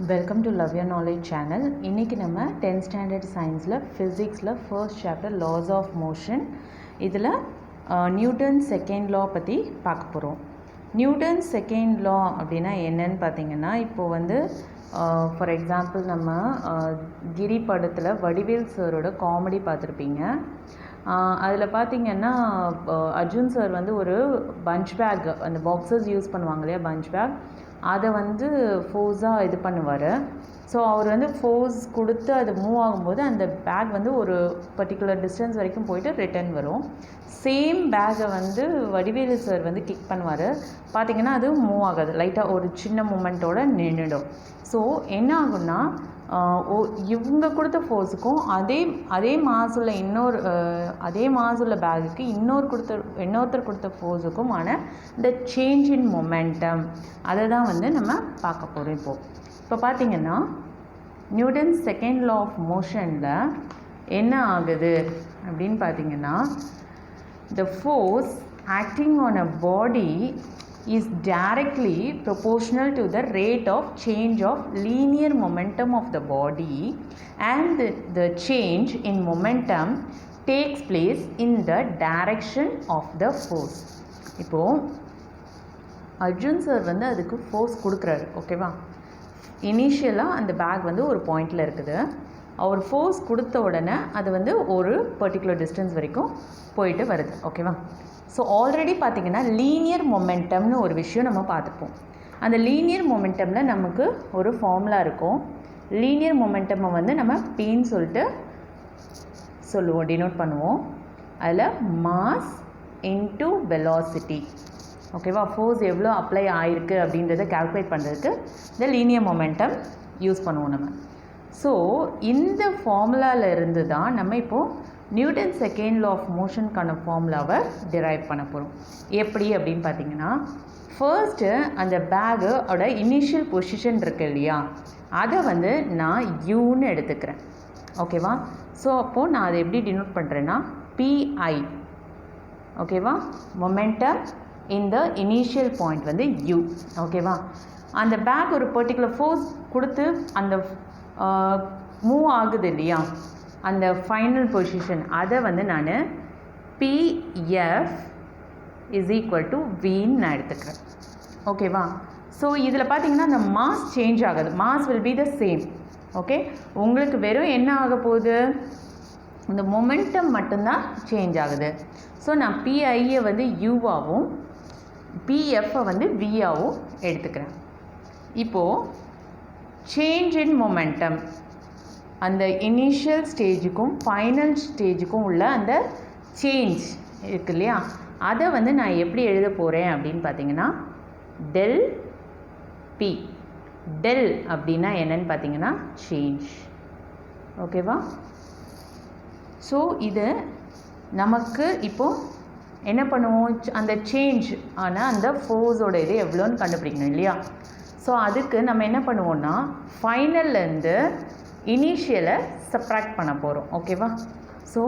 Welcome to love your knowledge channel. இன்றைக்கி நம்ம 10th standard சயின்ஸில் ஃபிசிக்ஸில் first chapter laws of motion இதில் நியூட்டன் செகண்ட் லா பற்றி பார்க்க போகிறோம். நியூட்டன் செகண்ட் லா அப்படின்னா என்னன்னு பார்த்தீங்கன்னா, இப்போது வந்து ஃபார் எக்ஸாம்பிள் நம்ம கிரி படத்தில் வடிவேல் சாரோட காமெடி பார்த்துருப்பீங்க. அதில் பார்த்திங்கன்னா அர்ஜுன் சார் வந்து ஒரு பஞ்ச் பேக், அந்த பாக்ஸஸ் யூஸ் பண்ணுவாங்க இல்லையா, பஞ்ச் பேக், அதை வந்து ஃபோர்ஸாக இது பண்ணுவார். ஸோ அவர் வந்து ஃபோர்ஸ் கொடுத்து அது மூவ் ஆகும்போது அந்த பேக் வந்து ஒரு பர்டிகுலர் டிஸ்டன்ஸ் வரைக்கும் போயிட்டு ரிட்டர்ன் வரும். சேம் பேக்கை வந்து வடிவேலு சார் வந்து கிக் பண்ணுவார். பார்த்திங்கன்னா அது மூவ் ஆகாது, லைட்டாக ஒரு சின்ன மூமெண்ட்டோடு நின்றுடும். ஸோ என்ன ஆகுன்னா, இவங்க கொடுத்த ஃபோர்ஸுக்கும் அதே மாசுள்ள அதே மாசுள்ள பேகுக்கு இன்னொருத்தர் கொடுத்த ஃபோர்ஸுக்குமான இந்த சேஞ்ச் இன் மொமெண்டம், அதை தான் வந்து நம்ம பார்க்க போகிறோம். இப்போ பார்த்திங்கன்னா நியூட்டன்ஸ் செகண்ட் லா ஆஃப் மோஷனில் என்ன ஆகுது அப்படின்னு பார்த்திங்கன்னா, the force acting on a body is directly proportional to the rate of change of linear momentum of the body, and the change in momentum takes place in the direction of the force. இப்போது Arjun sir வந்து அதுக்கு force கொடுக்குறாரு, ஓகேவா. இனிஷியலாக அந்த back வந்து ஒரு பாயிண்டில் இருக்குது. அவர் ஃபோர்ஸ் கொடுத்த உடனே அது வந்து ஒரு பர்டிகுலர் டிஸ்டன்ஸ் வரைக்கும் போயிட்டு வருது, ஓகேவா. ஸோ ஆல்ரெடி பார்த்திங்கன்னா லீனியர் மொமெண்டம்னு ஒரு விஷயம் நம்ம பார்த்துப்போம். அந்த லீனியர் மொமெண்டமில் நமக்கு ஒரு ஃபார்முலா இருக்கும். லீனியர் மொமெண்டமை வந்து நம்ம பின்னு சொல்லிட்டு சொல்லுவோம், டினோட் பண்ணுவோம். அதில் மாஸ் இன்டு வெலாசிட்டி, ஓகேவா. ஃபோர்ஸ் எவ்வளோ அப்ளை ஆகிருக்கு அப்படின்றத கால்குலேட் பண்ணுறதுக்கு இந்த லீனியர் மொமெண்டம் யூஸ் பண்ணுவோம் நம்ம. ஸோ இந்த ஃபார்முலாவில் இருந்து தான் நம்ம இப்போது நியூட்டன் செகண்ட் லா ஆஃப் மோஷனுக்கான ஃபார்முலாவை டிரைவ் பண்ண போகிறோம். எப்படி அப்படின்னு பார்த்தீங்கன்னா, ஃபர்ஸ்ட்டு அந்த பேக்கோட இனிஷியல் பொசிஷன் இருக்குது இல்லையா, அதை வந்து நான் யூன்னு எடுத்துக்கிறேன், ஓகேவா. ஸோ அப்போது நான் அதை எப்படி டினோட் பண்ணுறேன்னா பிஐ, ஓகேவா. மொமெண்டம் இந்த இனிஷியல் பாயிண்ட் வந்து யூ, ஓகேவா. அந்த பேக் ஒரு பர்டிகுலர் ஃபோர்ஸ் கொடுத்து அந்த மூவ் ஆகுது இல்லையா, அந்த ஃபைனல் பொசிஷன், அதை வந்து நான் பிஎஃப் இஸ் ஈக்குவல் டு வின்னு நான் எடுத்துக்கிறேன், ஓகேவா. ஸோ இதில் பார்த்தீங்கன்னா அந்த மாஸ் சேஞ்ச் ஆகுது, mass will be the same, okay. உங்களுக்கு வெறும் என்ன ஆக போகுது, இந்த மொமெண்டம் மட்டும்தான் சேஞ்ச் ஆகுது. ஸோ நான் பிஐயை வந்து யூவாகவும் பிஎஃப்பை வந்து வியாகவும் எடுத்துக்கிறேன். இப்போது சேஞ்ச் இன் மொமெண்டம், அந்த இனிஷியல் ஸ்டேஜுக்கும் ஃபைனல் ஸ்டேஜுக்கும் உள்ள அந்த சேஞ்ச் இருக்கு இல்லையா, அதை வந்து நான் எப்படி எழுத போகிறேன் அப்படின்னு பார்த்தீங்கன்னா, டெல் பி. டெல் அப்படின்னா என்னன்னு பார்த்தீங்கன்னா சேஞ்ச், ஓகேவா. ஸோ இது நமக்கு இப்போது என்ன பண்ணுவோம், அந்த சேஞ்ச் ஆனால் அந்த ஃபோர்ஸோட இது எவ்வளோன்னு கண்டுபிடிக்கணும் இல்லையா. ஸோ அதுக்கு நம்ம என்ன பண்ணுவோம்னா, ஃபைனல்லேருந்து இனிஷியலை சப்ராக்ட் பண்ண போகிறோம், ஓகேவா. So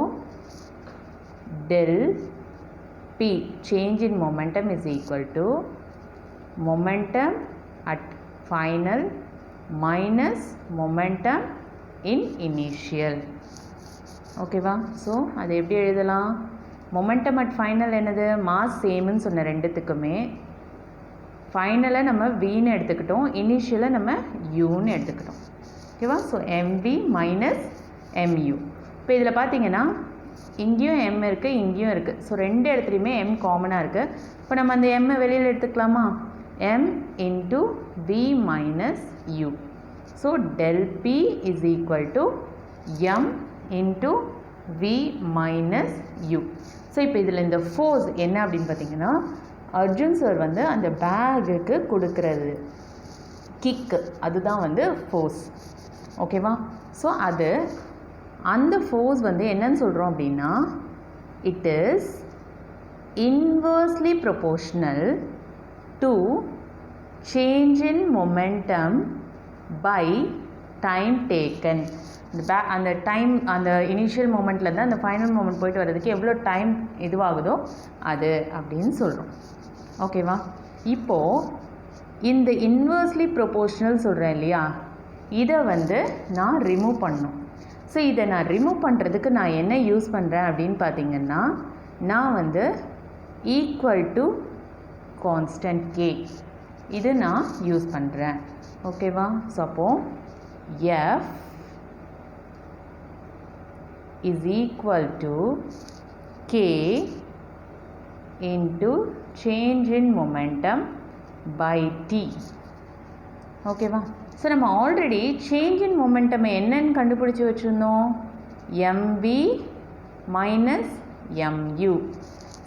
del P change in momentum is equal to momentum at final minus momentum in initial, ஓகேவா. ஸோ அதை எப்படி எழுதலாம், மொமெண்டம் அட் ஃபைனல் என்னது, மாஸ் சேம்னு சொன்ன ரெண்டுத்துக்குமே. ஃபைனலை நம்ம வின்னு எடுத்துக்கிட்டோம், இனிஷியலை நம்ம யூன்னு எடுத்துக்கிட்டோம், ஓகேவா. So M V minus M U. இப்போ இதில் பார்த்தீங்கன்னா இங்கேயும் எம் இருக்குது, இங்கேயும் இருக்குது. ஸோ ரெண்டு இடத்துலையுமே எம் காமனாக இருக்குது. இப்போ நம்ம அந்த எம்மை வெளியில் எடுத்துக்கலாமா, M into V minus U. So del P is equal to M into V minus U. So இப்போ இதில் இந்த ஃபோர்ஸ் என்ன அப்படின்னு பார்த்தீங்கன்னா, அர்ஜுன் சார் வந்து அந்த பேகுக்கு கொடுக்குறது கிக்கு, அதுதான் வந்து ஃபோர்ஸ், ஓகேவா. ஸோ அந்த ஃபோர்ஸ் வந்து என்னன்னு சொல்கிறோம் அப்படின்னா, it is inversely proportional to change in momentum by time taken. அந்த டைம், அந்த இனிஷியல் மொமெண்ட்லேருந்து அந்த ஃபைனல் மொமெண்ட் போயிட்டு வர்றதுக்கு எவ்வளோ டைம் இதுவாகுதோ அது அப்படின்னு சொல்கிறோம், ஓகேவா. இப்போது இந்த இன்வர்ஸ்லி ப்ரொபோர்ஷ்னல் சொல்கிறேன் இல்லையா, இதை வந்து நான் ரிமூவ் பண்ணணும். ஸோ இதை நான் ரிமூவ் பண்ணுறதுக்கு நான் என்ன யூஸ் பண்ணுறேன் அப்படின்னு பார்த்தீங்கன்னா, நான் வந்து ஈக்குவல் டு கான்ஸ்டன்ட் கே இது நான் யூஸ் பண்ணுறேன். ஓகேவா? ஸோ அப்போது F is equal to K into change in momentum by t. ஓகேவா? ஸோ நம்ம ஆல்ரெடி சேஞ்ச் இன் மொமெண்டம் என்னன்னு கண்டுபிடிச்சி வச்சுருந்தோம், mv மைனஸ் mu.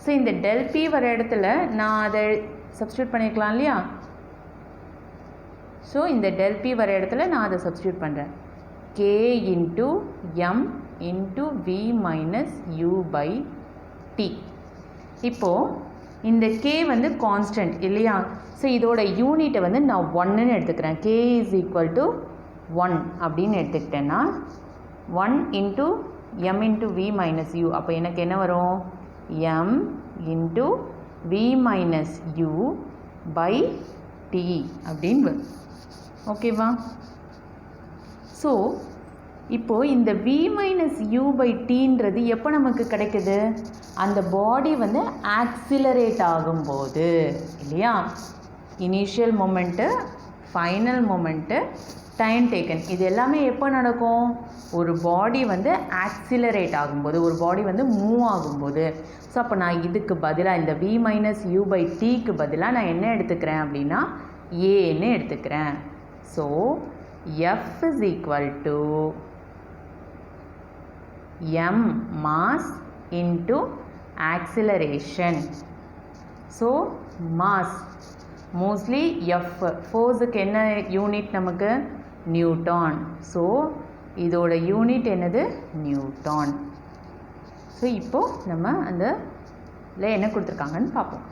ஸோ இந்த del p வர இடத்துல நான் அதை சப்ஸ்டியூட் பண்ணிக்கலாம் இல்லையா? ஸோ இந்த del p வர இடத்துல நான் அதை சப்ஸ்டியூட் பண்ணுறேன். k into m into v minus u by t. இப்போது இந்த k வந்து கான்ஸ்டன்ட் இல்லையா? ஸோ இதோட யூனிட்டை வந்து நான் 1ன்னு எடுத்துக்கிறேன். k இஸ் ஈக்குவல் டு 1 அப்படின்னு எடுத்துக்கிட்டேன்னா 1 into m into v minus u. அப்போ எனக்கு என்ன வரும், m into v minus u by t அப்படின்னு வரும். ஓகேவா? ஸோ இப்போது இந்த v மைனஸ் u பை டீன்றது எப்போ நமக்கு கிடைக்குது, அந்த பாடி வந்து ஆக்சிலரேட் ஆகும்போது இல்லையா? Initial moment, final moment, time taken, இது எல்லாமே எப்போ நடக்கும், ஒரு பாடி வந்து ஆக்சிலரேட் ஆகும்போது, ஒரு பாடி வந்து மூவ் ஆகும்போது. ஸோ அப்போ நான் இதுக்கு பதிலாக இந்த v மைனஸ் u பை டீக்கு பதிலாக நான் என்ன எடுத்துக்கிறேன் அப்படின்னா ஏன்னு எடுத்துக்கிறேன். So f is equal to m mass into acceleration. So mass mostly f, ஃபோர்ஸுக்கு என்ன யூனிட் நமக்கு, நியூட்டன். ஸோ இதோட யூனிட் என்னது, நியூட்டன். ஸோ இப்போது நம்ம அந்த என்ன கொடுத்துருக்காங்கன்னு பார்ப்போம்.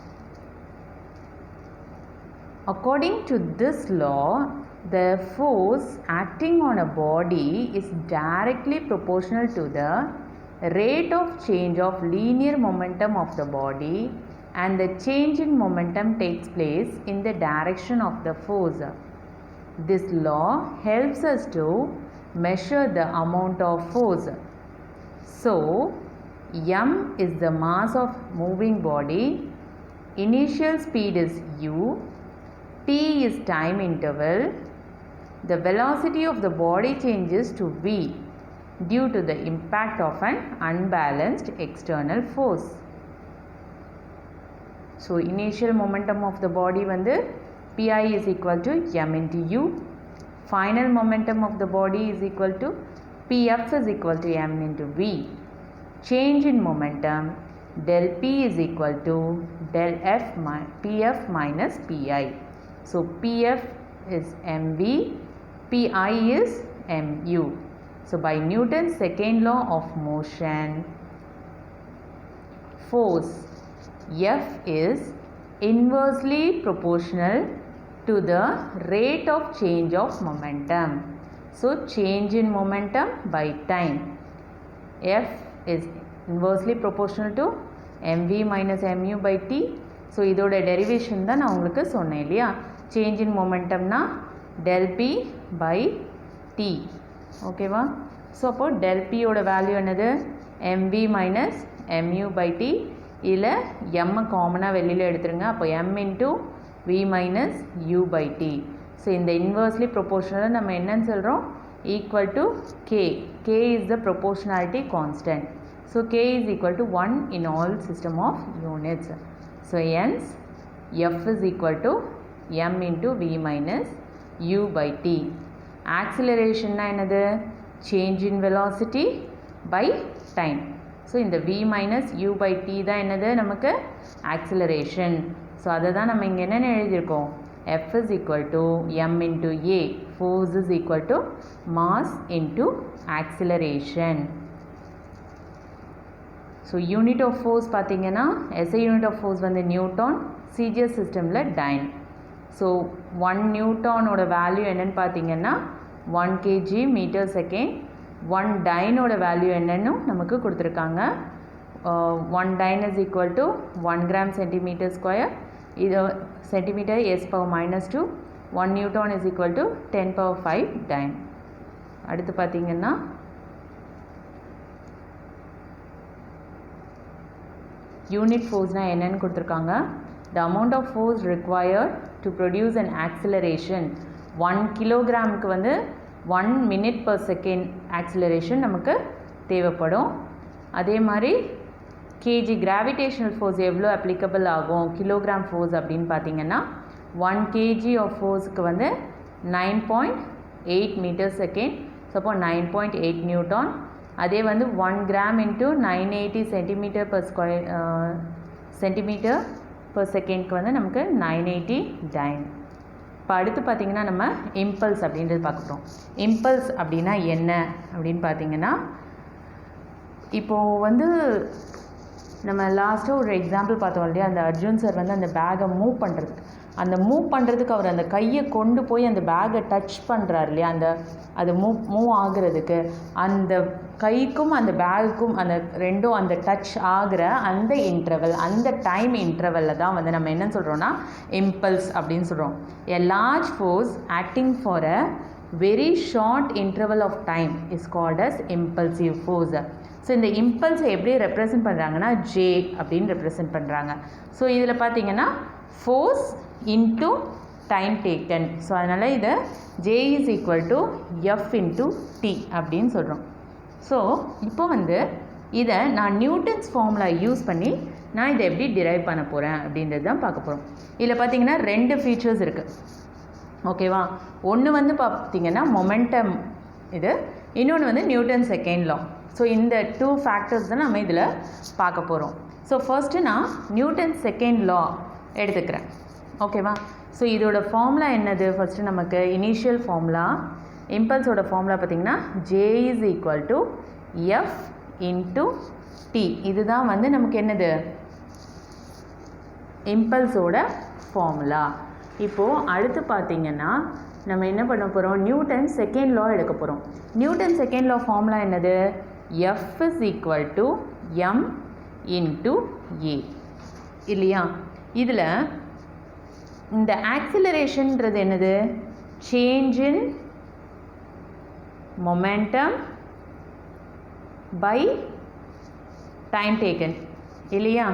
According to this law, the force acting on a body is directly proportional to the rate of change of linear momentum of the body, and the change in momentum takes place in the direction of the force. This law helps us to measure the amount of force. So, m is the mass of moving body, initial speed is u, t is time interval, the velocity of the body changes to v due to the impact of an unbalanced external force. So initial momentum of the body வந்து pi is equal to m into u, final momentum of the body is equal to pf is equal to m into v, change in momentum del p is equal to del f pf minus pi. So pf is mv, pi is mu. So by Newton's second law of motion, force F is inversely proportional to the rate of change of momentum. So change in momentum by time. F is inversely proportional to mv minus mu by t. So இதோட derivation தான் நான் உங்களுக்கு சொன்னேன் இல்லையா? Change in momentum na del p by t. ஓகேவா? So அப்போது del p ஓட value என்னது, mv minus mu by t. இதில் m காமனாக வெளியில் எடுத்துருங்க. அப்போ m into v minus u by t. So இந்த இன்வர்ஸ்லி ப்ரொபோர்ஷனலை நம்ம என்னன்னு சொல்கிறோம், equal to k. k is the proportionality constant. So k is equal to 1 in all system of units. So hence f is equal to m into v minus u by t. Acceleration na என்னது, change in velocity by time. So இந்த v minus u by t தான் என்னது நமக்கு acceleration. So அதை தான் நம்ம இங்கே என்னென்னு எழுதியிருக்கோம், f is equal to m into a, force is equal to mass into acceleration. So unit of force பார்த்தீங்கன்னா எஸ்ஐ யூனிட் ஆஃப் ஃபோர்ஸ் வந்து நியூட்டன், சிஜிஎஸ் சிஸ்டமில் டைன். ஸோ 1 நியூட்டனோட வேல்யூ என்னென்னு பார்த்தீங்கன்னா 1 kg மீட்டர் செகண்ட். 1 டைனோட வேல்யூ என்னென்னு நமக்கு கொடுத்துருக்காங்க. 1 dyne is equal to 1 gram centimetre square. இது centimetre s power -2. 1 Newton is equal to 10⁵ dyne. அடுத்து பார்த்தீங்கன்னா யூனிட் ஃபோர்ஸ்னால் என்னன்னு கொடுத்துருக்காங்க. The amount of force required to produce an acceleration 1 கிலோகிராமுக்கு வந்து 1 minute per second acceleration நமக்கு தேவைப்படும். அதே மாதிரி kg gravitational force எவ்வளோ applicable ஆகும் கிலோகிராம் ஃபோர்ஸ் அப்படின்னு பார்த்தீங்கன்னா 1 kg of forceக்கு வந்து 9.8 meter second. ஸோ அப்போ 9.8 நியூட்டன். அதே வந்து 1 கிராம் இன்ட்டு 980 சென்டிமீட்டர் per செகண்ட்க்கு வந்து நமக்கு 980 டைன். இப்போ அடுத்து பார்த்திங்கன்னா நம்ம இம்பல்ஸ் அப்படின்றது பார்க்க போகிறோம். இம்பல்ஸ் அப்படின்னா என்ன அப்படின்னு பார்த்தீங்கன்னா, இப்போது வந்து நம்ம லாஸ்ட்டாக ஒரு எக்ஸாம்பிள் பார்த்தோம் இல்லையா, அந்த அர்ஜுன் சார் வந்து அந்த பேக்கை மூவ் பண்ணுறதுக்கு அவர் அந்த கையை கொண்டு போய் அந்த பேக்கை டச் பண்ணுறாரு இல்லையா, அது மூவ் ஆகுறதுக்கு அந்த கைக்கும் அந்த பேக்குக்கும் அந்த ரெண்டும் அந்த டச் ஆகிற அந்த இன்டர்வல், அந்த டைம் இன்டர்வலில் தான் வந்து நம்ம என்ன சொல்கிறோன்னா இம்பல்ஸ் அப்படின்னு சொல்கிறோம். A large force acting for a very short interval of time is called as impulsive force. So இந்த இம்பல்ஸை எப்படி ரெப்ரசன்ட் பண்ணுறாங்கன்னா ஜே அப்படின்னு ரெப்ரசன்ட் பண்ணுறாங்க. ஸோ இதில் பார்த்தீங்கன்னா force into time taken. So அதனால் இதை J is equal to F into T அப்படின்னு சொல்கிறோம். ஸோ இப்போ வந்து இதை நான் நியூட்டன்ஸ் ஃபார்முலா யூஸ் பண்ணி நான் இதை எப்படி டிரைவ் பண்ண போகிறேன் அப்படின்றது தான் பார்க்க போகிறோம். இதில் பார்த்தீங்கன்னா 2 ஃபீச்சர்ஸ் இருக்குது. ஓகேவா, ஒன்று வந்து பார்த்தீங்கன்னா மொமெண்டம் இது, இன்னொன்று வந்து நியூட்டன் செகண்ட் லா. ஸோ இந்த 2 ஃபேக்டர்ஸ் தான் நம்ம இதில் பார்க்க போகிறோம். ஸோ ஃபர்ஸ்ட்டு நான் நியூட்டன் செகண்ட் லா எடுத்துக்கிறேன். ஓகேவா, ஸோ இதோட ஃபார்முலா என்னது, ஃபஸ்ட்டு நமக்கு இனிஷியல் ஃபார்முலா இம்பல்ஸோட ஃபார்முலா பார்த்திங்கன்னா J is equal to F into T. இதுதான் வந்து நமக்கு என்னது இம்பல்ஸோட ஃபார்முலா. இப்போது அடுத்து பார்த்திங்கன்னா நம்ம என்ன பண்ண போகிறோம், நியூட்டன் செகண்ட் லா எடுக்க போகிறோம். நியூட்டன் செகண்ட் லா ஃபார்முலா என்னது, F is equal to M into A இல்லையா. இதில் இந்த ஆக்சிலரேஷன்ன்றது என்னது, change in momentum by time taken இல்லையா.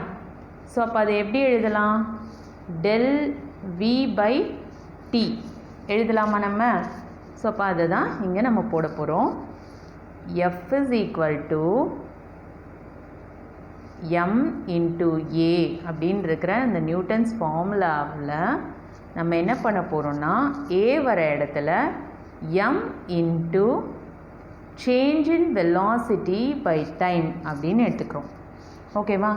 ஸோ அப்போ அதை எப்படி எழுதலாம், del v by t எழுதலாமா நம்ம. ஸோ அப்போ அதை தான் இங்கே நம்ம போட போகிறோம். f is equal to m into a அப்படின்னு இருக்கிற இந்த நியூட்டன்ஸ் ஃபார்முலாவில் நம்ம என்ன பண்ண போகிறோம்னா a வர இடத்துல m into change in velocity by time அப்படின்னு எடுத்துக்கிறோம். ஓகேவா,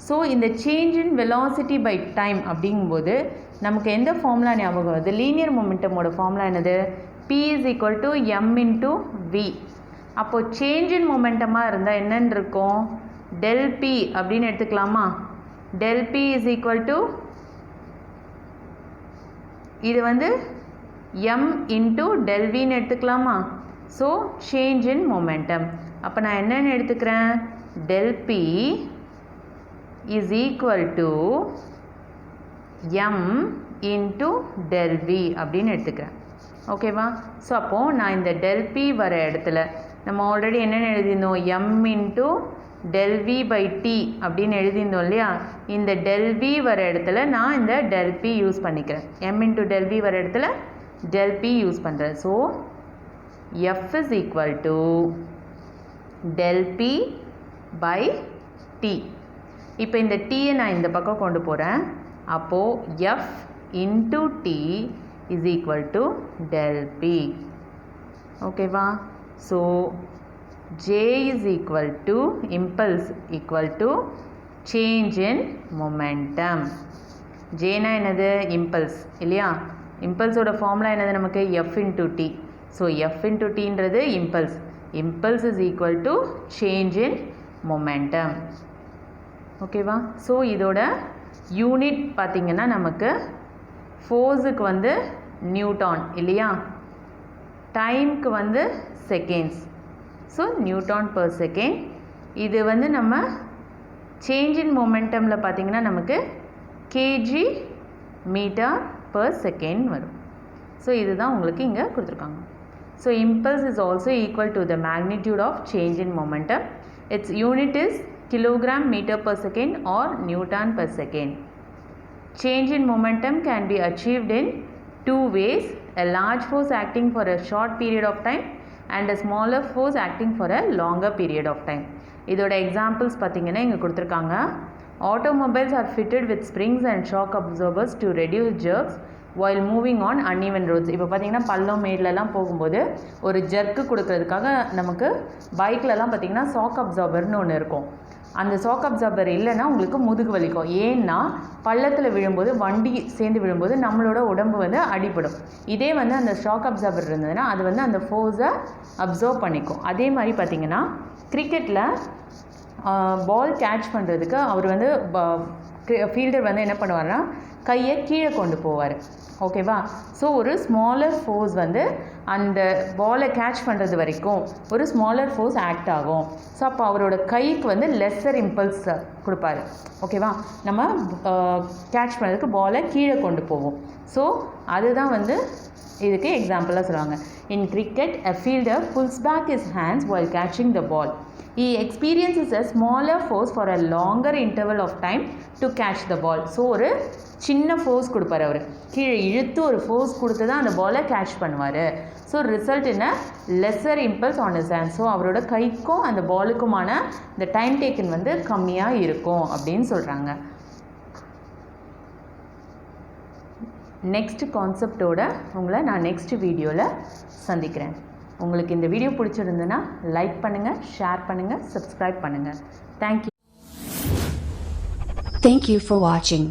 ஸோ இந்த change in velocity by time அப்படிங்கும்போது நமக்கு எந்த ஃபார்முலா ஞாபகம் வருது, லீனியர் மொமெண்டமோட ஃபார்முலா என்னது, p is equal to m into v. அப்போது சேஞ்ச் இன் மொமெண்டமாக இருந்தால் என்னென்னு இருக்கும், del p அப்படின்னு எடுத்துக்கலாமா. del p is equal to இது வந்து m into del vன்னு எடுத்துக்கலாமா. So change in momentum. அப்போ நான் என்னென்னு எடுத்துக்கிறேன், del p is equal to m into del v அப்படின்னு எடுத்துக்கிறேன். ஓகேவா, ஸோ அப்போது நான் இந்த del p வர இடத்துல நம்ம ஆல்ரெடி என்னென்னு எழுதியிருந்தோம், m into del v by t அப்படின்னு எழுதியிருந்தோம் இல்லையா. இந்த del v வர இடத்துல நான் இந்த del p யூஸ் பண்ணிக்கிறேன். m into del v வர இடத்துல del p யூஸ் பண்ணுறேன். So f is equal to del p by t. இப்போ இந்த tயை நான் இந்த பக்கம் கொண்டு போகிறேன். அப்போது f into t is equal to del p. ஓகேவா, so j is equal to impulse equal to change in momentum. jனா என்னது, impulse இல்லையா. impulseோட ஃபார்முலா என்னது நமக்கு, f into t. So f into tன்றது impulse. impulse is equal to change in momentum. ஓகேவா, so இதோட unit பார்த்திங்கன்னா நமக்கு ஃபோர்ஸுக்கு வந்து நியூட்டன் இல்லையா, டைம்க்கு வந்து seconds. So Newton per second. இது வந்து நம்ம சேஞ்ச் இன் மொமெண்டமில் பார்த்திங்கன்னா நமக்கு kg மீட்டர் பர் செகண்ட் வரும். ஸோ இதுதான் உங்களுக்கு இங்கே கொடுத்துருக்காங்க. So impulse is also equal to the magnitude of change in momentum. Its unit is kilogram meter per second or Newton per second. Change in momentum can be achieved in two ways: a large force acting for a short period of time and a smaller force acting for a longer period of time. இதோட examples பார்த்தீங்கன்னா இங்கே கொடுத்துருக்காங்க. Automobiles are fitted with springs and shock absorbers to reduce jerks while moving on uneven roads. இப்போ பார்த்தீங்கன்னா பள்ளம் மேட்லலாம் போகும்போது ஒரு jerk கொடுக்கறதுக்காக நமக்கு பைக்லலாம் பார்த்தீங்கன்னா ஷாக் அப்சார்பர்னு ஒன்று இருக்கும். அந்த ஷாக் அப்சார்பர் இல்லைன்னா உங்களுக்கு முதுகு வலிக்கும். ஏன்னா பள்ளத்தில் விழும்போது வண்டி சேர்ந்து விழும்போது நம்மளோட உடம்பு வந்து அடிபடும். இதே வந்து அந்த ஷாக் அப்சார்பர் இருந்ததுன்னா அது வந்து அந்த ஃபோர்ஸை அப்சர்வ் பண்ணிக்கும். அதே மாதிரி பார்த்தீங்கன்னா கிரிக்கெட்டில் பால் கேட்ச் பண்ணுறதுக்கு அவர் வந்து ஃபீல்டர் வந்து என்ன பண்ணுவார்னா கையை கீழே கொண்டு போவார். ஓகேவா? ஸோ ஒரு ஸ்மாலர் ஃபோர்ஸ் வந்து அந்த பாலை கேட்ச் பண்ணுறது வரைக்கும் ஒரு ஸ்மாலர் ஃபோர்ஸ் ஆக்ட் ஆகும். ஸோ அப்போ அவரோட கைக்கு வந்து லெஸ்ஸர் இம்பல்ஸ் கொடுப்பாரு. ஓகேவா? நம்ம கேட்ச் பண்ணுறதுக்கு பாலை கீழே கொண்டு போவோம். ஸோ அதுதான் வந்து இதுக்கு எக்ஸாம்பிளாக சொல்லுவாங்க. In cricket a fielder pulls back his hands while catching the ball. He experiences a smaller force for a longer interval of time to catch the ball. So ஒரு சின்ன ஃபோர்ஸ் கொடுப்பார் அவர். கீழே இழுத்து ஒரு ஃபோர்ஸ் கொடுத்து தான் அந்த பாலை கேட்ச் பண்ணுவார். So result in a lesser impulse on his hand. So அவரோட கைக்கும் அந்த பாலுக்குமான இந்த டைம் டேக்கன் வந்து கம்மியாக இருக்கும் அப்படின்னு சொல்கிறாங்க. நெக்ஸ்ட் கான்செப்டோட உங்களை நான் நெக்ஸ்ட் வீடியோவில் சந்திக்கிறேன். உங்களுக்கு இந்த வீடியோ பிடிச்சிருந்துன்னா லைக் பண்ணுங்கள், ஷேர் பண்ணுங்கள், சப்ஸ்கிரைப் பண்ணுங்கள். Thank you. Thank you for watching.